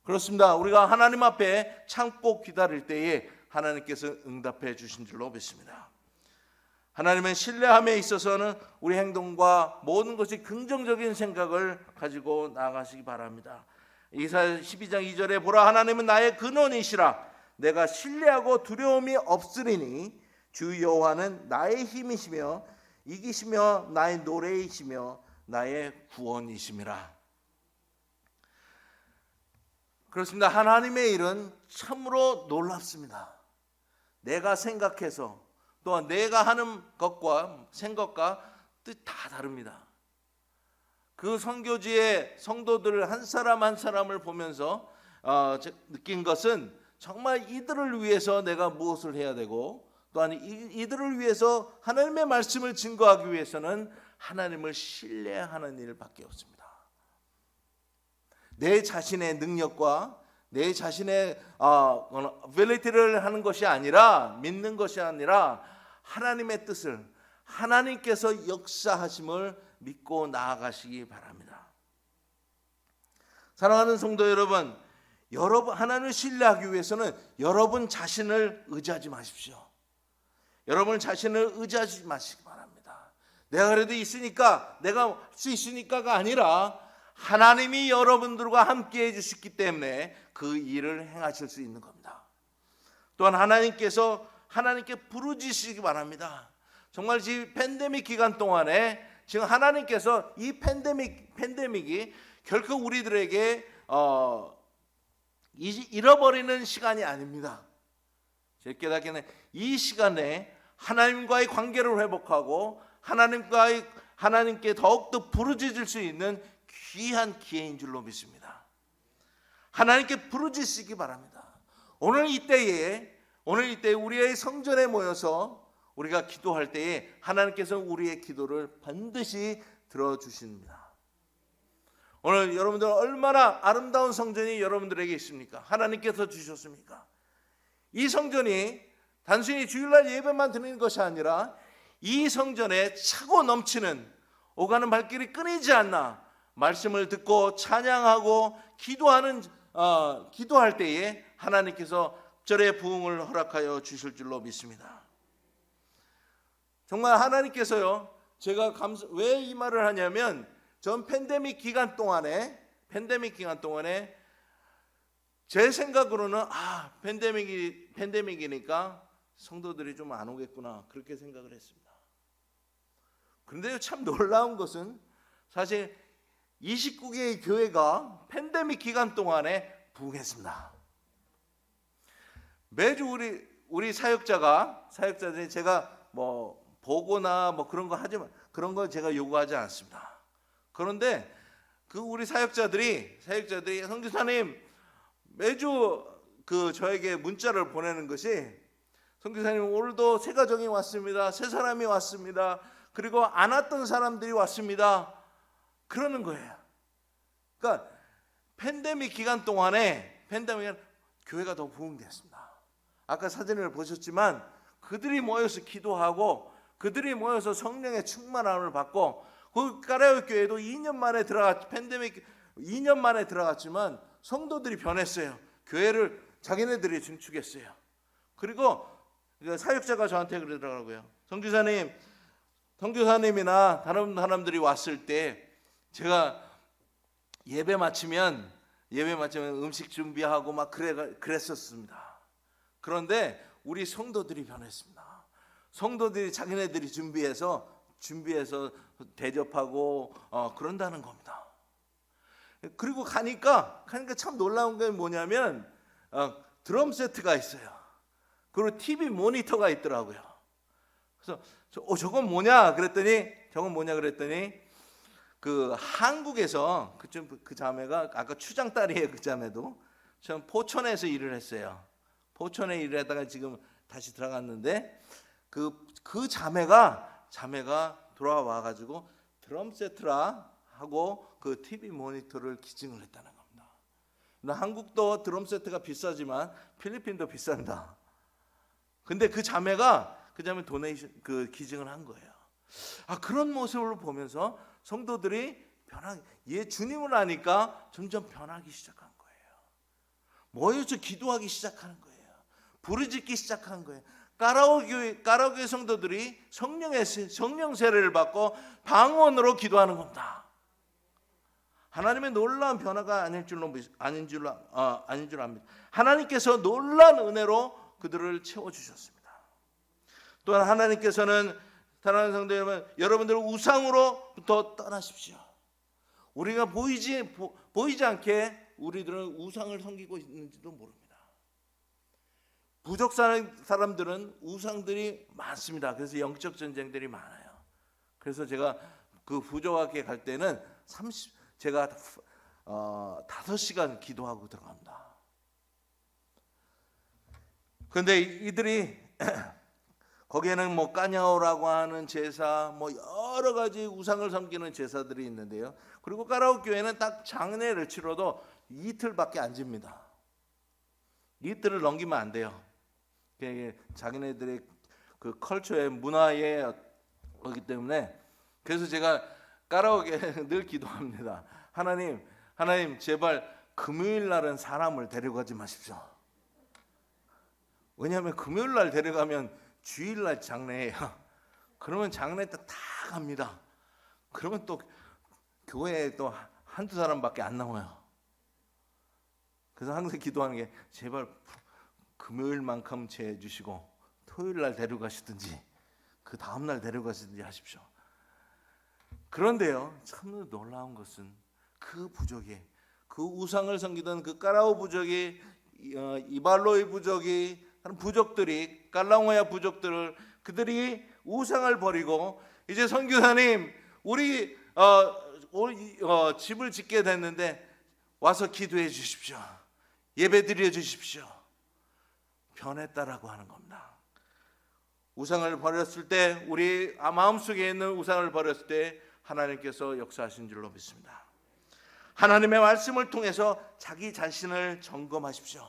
그렇습니다. 우리가 하나님 앞에 참고 기다릴 때에 하나님께서 응답해 주신 줄로 믿습니다. 하나님은 신뢰함에 있어서는 우리 행동과 모든 것이 긍정적인 생각을 가지고 나아가시기 바랍니다. 이사야 12장 2절에 보라 하나님은 나의 근원이시라 내가 신뢰하고 두려움이 없으리니 주 여호와는 나의 힘이시며 이기시며 나의 노래이시며 나의 구원이심이라. 그렇습니다. 하나님의 일은 참으로 놀랍습니다. 내가 생각해서 또한 내가 하는 것과 생각과 뜻 다 다릅니다. 그 선교지의 성도들 한 사람 한 사람을 보면서 느낀 것은 정말 이들을 위해서 내가 무엇을 해야 되고 또한 이들을 위해서 하나님의 말씀을 증거하기 위해서는 하나님을 신뢰하는 일밖에 없습니다. 내 자신의 능력과 내 자신의 ability를 하는 것이 아니라 믿는 것이 아니라 하나님의 뜻을 하나님께서 역사하심을 믿고 나아가시기 바랍니다. 사랑하는 성도 여러분, 하나님을 신뢰하기 위해서는 여러분 자신을 의지하지 마십시오. 여러분 자신을 의지하지 마시기 바랍니다. 내가 그래도 있으니까 내가 할 수 있으니까가 아니라 하나님이 여러분들과 함께 해주셨기 때문에 그 일을 행하실 수 있는 겁니다. 또한 하나님께 부르짖으시기 바랍니다. 정말 지금 팬데믹 기간 동안에 지금 하나님께서 이 팬데믹이 결코 우리들에게 잃어버리는 시간이 아닙니다. 제 깨닫기는 이 시간에 하나님과의 관계를 회복하고 하나님께 더욱더 부르짖을 수 있는 귀한 기회인 줄로 믿습니다. 하나님께 부르짖으시기 바랍니다. 오늘 이때에 우리의 성전에 모여서 우리가 기도할 때에 하나님께서 우리의 기도를 반드시 들어주십니다. 오늘 여러분들 얼마나 아름다운 성전이 여러분들에게 있습니까? 하나님께서 주셨습니까? 이 성전이 단순히 주일날 예배만 드리는 것이 아니라 이 성전에 차고 넘치는 오가는 발길이 끊이지 않나 말씀을 듣고 찬양하고 기도할 때에 하나님께서 절의 부흥을 허락하여 주실 줄로 믿습니다. 정말 하나님께서요, 제가 왜 이 말을 하냐면 전 팬데믹 기간 동안에 제 생각으로는 팬데믹이니까 성도들이 좀 안 오겠구나 그렇게 생각을 했습니다. 그런데 참 놀라운 것은 사실 29개의 교회가 팬데믹 기간 동안에 부흥했습니다. 매주 우리 사역자들이 제가 보고나 그런 거 하지만 그런 걸 제가 요구하지 않습니다. 그런데 우리 사역자들이 선교사님 매주 저에게 문자를 보내는 것이 선교사님 오늘도 새 가정이 왔습니다. 새 사람이 왔습니다. 그리고 안 왔던 사람들이 왔습니다. 그러는 거예요. 그러니까 팬데믹 기간 동안에 교회가 더 부흥됐습니다. 아까 사진을 보셨지만 그들이 모여서 기도하고 그들이 모여서 성령의 충만함을 받고 그 까라오 교회도 2년 만에 팬데믹 2년 만에 들어갔지만 성도들이 변했어요. 교회를 자기네들이 증축했어요. 그리고 사역자가 저한테 그러더라고요. 선교사님이나 다른 사람들이 왔을 때 제가 예배 마치면 음식 준비하고 그랬었습니다. 그런데 우리 성도들이 변했습니다. 성도들이 자기네들이 준비해서 대접하고 그런다는 겁니다. 그리고 가니까 참 놀라운 게 뭐냐면 드럼 세트가 있어요. 그리고 TV 모니터가 있더라고요. 그래서 저건 뭐냐 그랬더니 한국에서 그 자매가 아까 추장딸이에요. 그 자매도 전 포천에서 일을 했어요. 포천에 일을 하다가 지금 다시 들어갔는데 그 자매가 돌아와 가지고 드럼 세트라 하고 그 TV 모니터를 기증을 했다는 겁니다. 한국도 드럼 세트가 비싸지만 필리핀도 비싼다. 근데 그 자매가 도네이션 기증을 한 거예요. 그런 모습을 보면서 성도들이 주님을 아니까 점점 변하기 시작한 거예요. 모여서 기도하기 시작하는 거예요. 부르짖기 시작한 거예요. 까라오교회 성도들이 성령 세례를 받고 방언으로 기도하는 겁니다. 하나님의 놀라운 변화가 아닌 줄 압니다. 하나님께서 놀라운 은혜로 그들을 채워주셨습니다. 또한 하나님께서는 사랑하는 성도 여러분, 여러분들 우상으로부터 떠나십시오. 우리가 보이지 않게 우리들은 우상을 섬기고 있는지도 모릅니다. 부족 사람들은 우상들이 많습니다. 그래서 영적 전쟁들이 많아요. 그래서 제가 그 부족하게 갈 때는 제가 5시간 기도하고 들어갑니다. 그런데 이들이 거기에는 뭐 까냐오라고 하는 제사, 뭐 여러 가지 우상을 섬기는 제사들이 있는데요. 그리고 까라오 교회는 딱 장례를 치러도 이틀밖에 안 집니다. 이틀을 넘기면 안 돼요. 자기네들의 그 컬처의 문화에 그렇기 때문에. 그래서 제가 까라오게 늘 기도합니다. 하나님 제발 금요일 날은 사람을 데려가지 마십시오. 왜냐하면 금요일 날 데려가면 주일 날 장례예요. 그러면 장례 때 다 갑니다. 그러면 또 교회에 또 한두 사람밖에 안 나와요. 그래서 항상 기도하는 게 제발 금요일만큼 제해 주시고 토요일 날 데려가시든지 그 다음 날 데려가시든지 하십시오. 그런데요, 참 놀라운 것은 그 부족이, 그 우상을 섬기던 그 까라오 부족이, 이발로의 부족이, 하는 부족들이, 깔라오야 부족들을, 그들이 우상을 버리고 이제 선교사님 우리 집을 짓게 됐는데 와서 기도해 주십시오. 예배 드려 주십시오. 변했다라고 하는 겁니다. 우상을 버렸을 때, 우리 마음속에 있는 우상을 버렸을 때 하나님께서 역사하신 줄로 믿습니다. 하나님의 말씀을 통해서 자기 자신을 점검하십시오.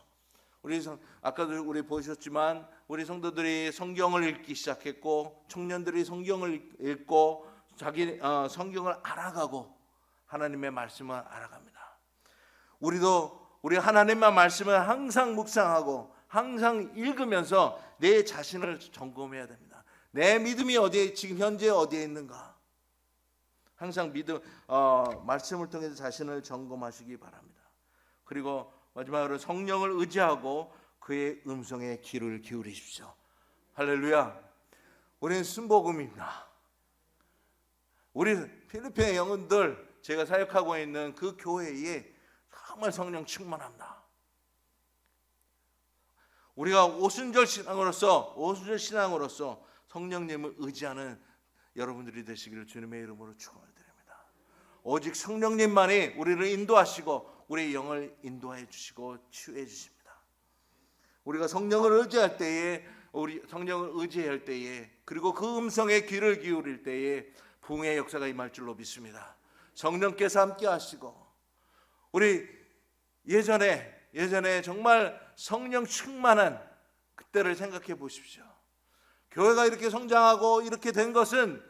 아까도 우리 보셨지만 우리 성도들이 성경을 읽기 시작했고, 청년들이 성경을 읽고 자기 성경을 알아가고 하나님의 말씀을 알아갑니다. 우리 하나님의 말씀을 항상 묵상하고 항상 읽으면서 내 자신을 점검해야 됩니다. 내 믿음이 지금 현재 어디에 있는가? 항상 말씀을 통해서 자신을 점검하시기 바랍니다. 그리고 마지막으로 성령을 의지하고 그의 음성에 귀를 기울이십시오. 할렐루야. 우리는 순복음입니다. 우리 필리핀의 영혼들, 제가 사역하고 있는 그 교회에 정말 성령 충만합니다. 우리가 오순절 신앙으로서 성령님을 의지하는 여러분들이 되시기를 주님의 이름으로 축원드립니다. 오직 성령님만이 우리를 인도하시고 우리의 영을 인도해 주시고 치유해 주십니다. 우리가 성령을 의지할 때에, 그리고 그 음성에 귀를 기울일 때에 부흥의 역사가 임할 줄로 믿습니다. 성령께서 함께 하시고, 우리 예전에 정말 성령 충만한 그때를 생각해 보십시오. 교회가 이렇게 성장하고 이렇게 된 것은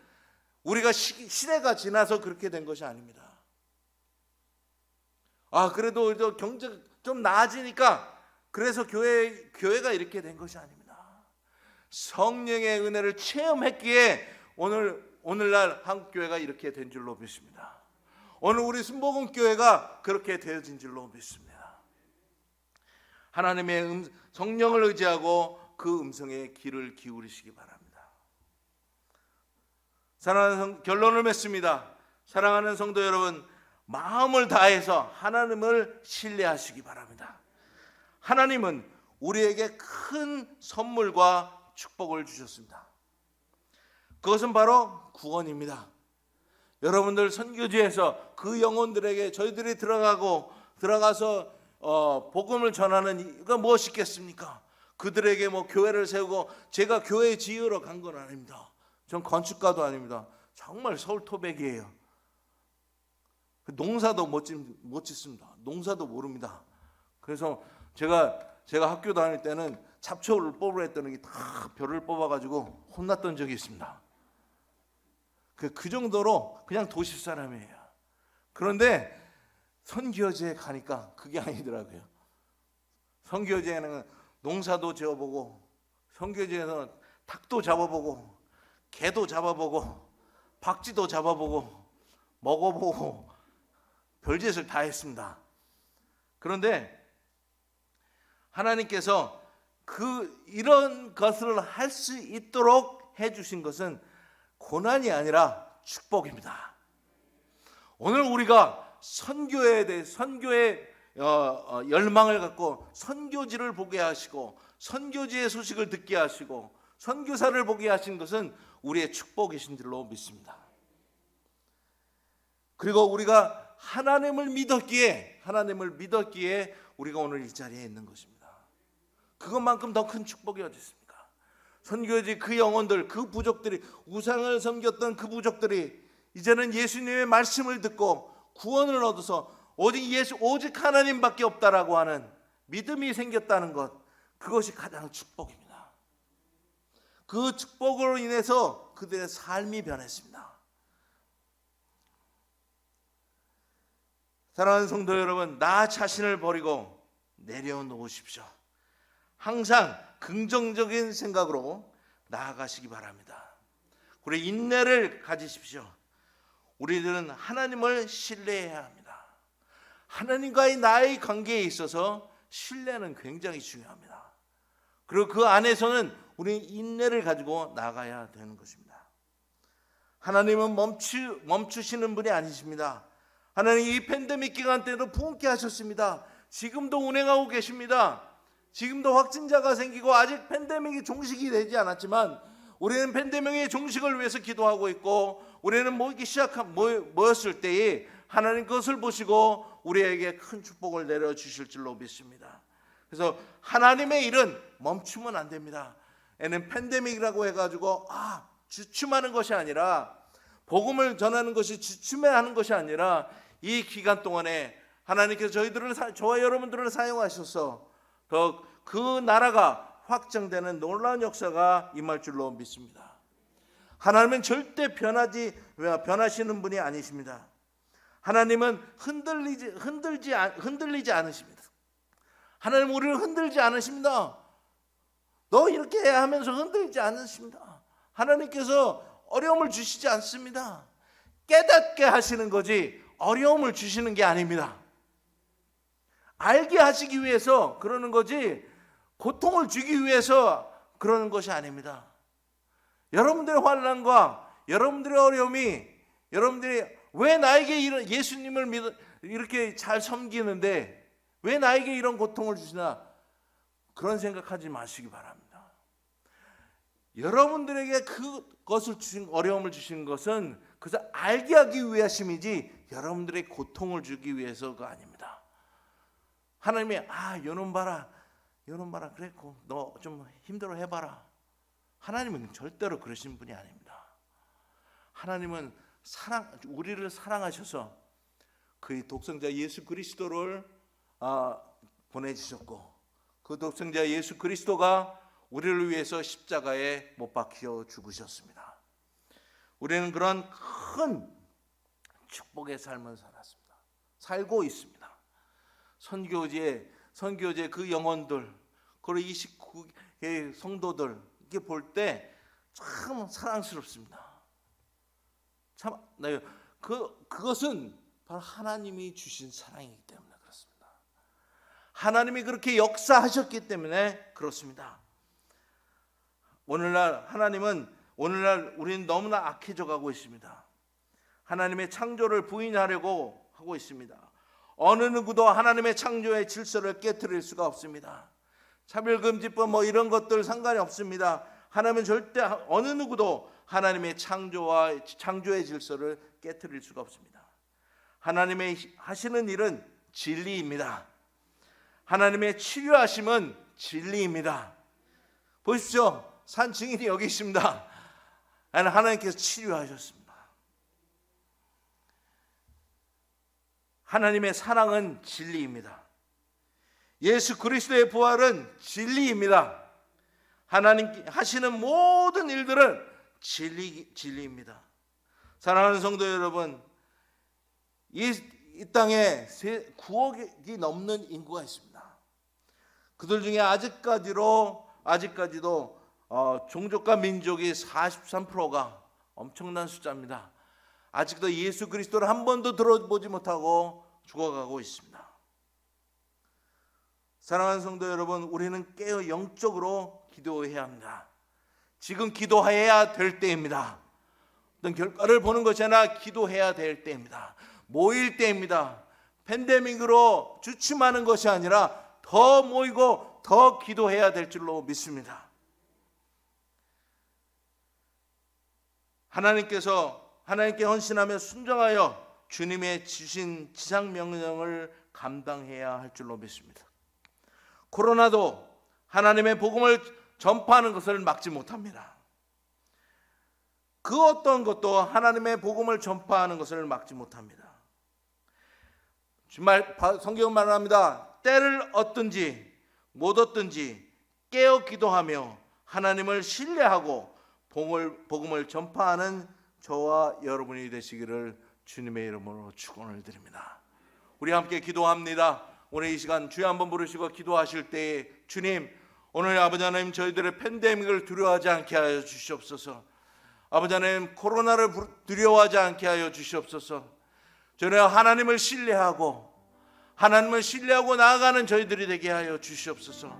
우리가 시대가 지나서 그렇게 된 것이 아닙니다. 그래도 경제가 좀 나아지니까 그래서 교회가 이렇게 된 것이 아닙니다. 성령의 은혜를 체험했기에 오늘날 한국교회가 이렇게 된 줄로 믿습니다. 오늘 우리 순복음교회가 그렇게 되어진 줄로 믿습니다. 하나님의 성령을 의지하고 그 음성에 귀를 기울이시기 바랍니다. 사랑하는 결론을 맺습니다. 사랑하는 성도 여러분, 마음을 다해서 하나님을 신뢰하시기 바랍니다. 하나님은 우리에게 큰 선물과 축복을 주셨습니다. 그것은 바로 구원입니다. 여러분들 선교지에서 그 영혼들에게 저희들이 들어가서 복음을 전하는 이유가 무엇이겠습니까? 그들에게 교회를 세우고, 제가 교회 지으러 간 건 아닙니다. 전 건축가도 아닙니다. 정말 서울 토백이에요. 농사도 못 짓습니다. 농사도 모릅니다. 그래서 제가 학교 다닐 때는 잡초를 뽑으라 했더니 다 벼를 뽑아가지고 혼났던 적이 있습니다. 그 정도로 그냥 도시 사람이에요. 그런데 선교지에 가니까 그게 아니더라고요. 선교지에는 농사도 지어보고, 선교지에서는 닭도 잡아보고, 개도 잡아보고, 박쥐도 잡아보고, 먹어보고, 별짓을 다 했습니다. 그런데 하나님께서 이런 것을 할 수 있도록 해주신 것은 고난이 아니라 축복입니다. 오늘 우리가 선교에 대해 선교의 열망을 갖고 선교지를 보게 하시고 선교지의 소식을 듣게 하시고 선교사를 보게 하신 것은 우리의 축복이신 줄로 믿습니다. 그리고 우리가 하나님을 믿었기에 우리가 오늘 이 자리에 있는 것입니다. 그것만큼 더 큰 축복이 어디 있습니까? 선교지 그 영혼들, 그 부족들이, 우상을 섬겼던 그 부족들이 이제는 예수님의 말씀을 듣고 구원을 얻어서 오직 하나님밖에 없다라고 하는 믿음이 생겼다는 것, 그것이 가장 축복입니다. 그 축복으로 인해서 그들의 삶이 변했습니다. 사랑하는 성도 여러분, 나 자신을 버리고 내려놓으십시오. 항상 긍정적인 생각으로 나아가시기 바랍니다. 우리 인내를 가지십시오. 우리들은 하나님을 신뢰해야 합니다. 하나님과의 나의 관계에 있어서 신뢰는 굉장히 중요합니다. 그리고 그 안에서는 우리는 인내를 가지고 나가야 되는 것입니다. 하나님은 멈추시는 분이 아니십니다. 하나님 이 팬데믹 기간 때도 부흥케 하셨습니다. 지금도 운행하고 계십니다. 지금도 확진자가 생기고 아직 팬데믹이 종식이 되지 않았지만 우리는 팬데믹의 종식을 위해서 기도하고 있고, 우리는 모였을 때에 하나님 그것을 보시고 우리에게 큰 축복을 내려주실 줄로 믿습니다. 그래서 하나님의 일은 멈추면 안 됩니다. 얘는 팬데믹이라고 해가지고 주춤하는 것이 아니라, 복음을 전하는 것이 주춤해하는 것이 아니라, 이 기간 동안에 하나님께서 저와 여러분들을 사용하셔서 더 그 나라가 확장되는 놀라운 역사가 임할 줄로 믿습니다. 하나님은 절대 변하시는 분이 아니십니다. 하나님은 흔들리지 않으십니다. 하나님은 우리를 흔들지 않으십니다. 너 이렇게 해야 하면서 흔들지 않으십니다. 하나님께서 어려움을 주시지 않습니다. 깨닫게 하시는 거지 어려움을 주시는 게 아닙니다. 알게 하시기 위해서 그러는 거지 고통을 주기 위해서 그러는 것이 아닙니다. 여러분들의 환난과 여러분들의 어려움이, 여러분들이 왜 나에게 예수님을 이렇게 잘 섬기는데 왜 나에게 이런 고통을 주시나, 그런 생각하지 마시기 바랍니다. 여러분들에게 그것을 어려움을 주신 것은 그것을 알게 하기 위하심이지 여러분들의 고통을 주기 위해서가 아닙니다. 하나님이 요놈 봐라 그래 너 좀 힘들어 해봐라. 하나님은 절대로 그러신 분이 아닙니다. 하나님은 우리를 사랑하셔서 그의 독생자 예수 그리스도를 보내주셨고, 그 독생자 예수 그리스도가 우리를 위해서 십자가에 못 박혀 죽으셨습니다. 우리는 그런 큰 축복의 삶을 살고 있습니다. 선교제 그 영혼들, 그리고 29개 성도들 이렇게 볼 때 참 사랑스럽습니다. 참 그것은 바로 하나님이 주신 사랑이기 때문에 그렇습니다. 하나님이 그렇게 역사하셨기 때문에 그렇습니다. 오늘날 우리는 너무나 악해져 가고 있습니다. 하나님의 창조를 부인하려고 하고 있습니다. 어느 누구도 하나님의 창조의 질서를 깨트릴 수가 없습니다. 차별금지법 이런 것들 상관이 없습니다. 하나님은 절대 어느 누구도 하나님의 창조의 질서를 깨트릴 수가 없습니다. 하나님의 하시는 일은 진리입니다. 하나님의 치료하심은 진리입니다. 보십시오. 산 증인이 여기 있습니다. 하나님께서 치료하셨습니다. 하나님의 사랑은 진리입니다. 예수 그리스도의 부활은 진리입니다. 하나님 하시는 모든 일들은 진리입니다. 사랑하는 성도 여러분, 이 땅에 9억이 넘는 인구가 있습니다. 그들 중에 아직까지도 종족과 민족이 43%가 엄청난 숫자입니다. 아직도 예수 그리스도를 한 번도 들어보지 못하고 죽어가고 있습니다. 사랑하는 성도 여러분, 우리는 깨어 영적으로 기도해야 합니다. 지금 기도해야 될 때입니다. 어떤 결과를 보는 것이 아니라 기도해야 될 때입니다. 모일 때입니다. 팬데믹으로 주춤하는 것이 아니라 더 모이고 더 기도해야 될 줄로 믿습니다. 하나님께 헌신하며 순종하여 주님의 주신 지상 명령을 감당해야 할 줄로 믿습니다. 코로나도 하나님의 복음을 전파하는 것을 막지 못합니다. 그 어떤 것도 하나님의 복음을 전파하는 것을 막지 못합니다. 정말 성경은 말합니다. 때를 얻든지 못 얻든지 깨어 기도하며 하나님을 신뢰하고 복음을 전파하는 저와 여러분이 되시기를 주님의 이름으로 축원을 드립니다. 우리 함께 기도합니다. 오늘 이 시간 주여 한번 부르시고 기도하실 때에 주님, 오늘 아버지 하나님 저희들의 팬데믹을 두려워하지 않게 하여 주시옵소서. 아버지 하나님 코로나를 두려워하지 않게 하여 주시옵소서. 저는 하나님을 신뢰하고 나아가는 저희들이 되게 하여 주시옵소서.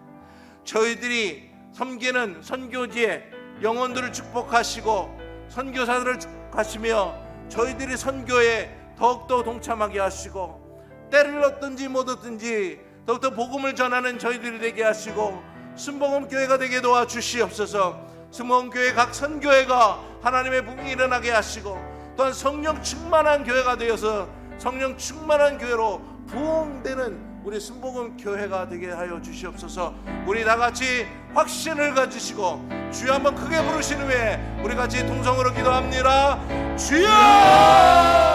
저희들이 섬기는 선교지에 영혼들을 축복하시고 선교사들을 축복하시며 저희들이 선교에 더욱더 동참하게 하시고 때를 얻든지 못 얻든지 더욱더 복음을 전하는 저희들이 되게 하시고 순복음교회가 되게 도와주시옵소서. 순복음교회 각 선교회가 하나님의 복음이 일어나게 하시고 또한 성령 충만한 교회가 되어서 성령 충만한 교회로 부흥되는 우리 순복음교회가 되게 하여 주시옵소서. 우리 다같이 확신을 가지시고 주여 한번 크게 부르신 후에 우리 같이 통성으로 기도합니다. 주여!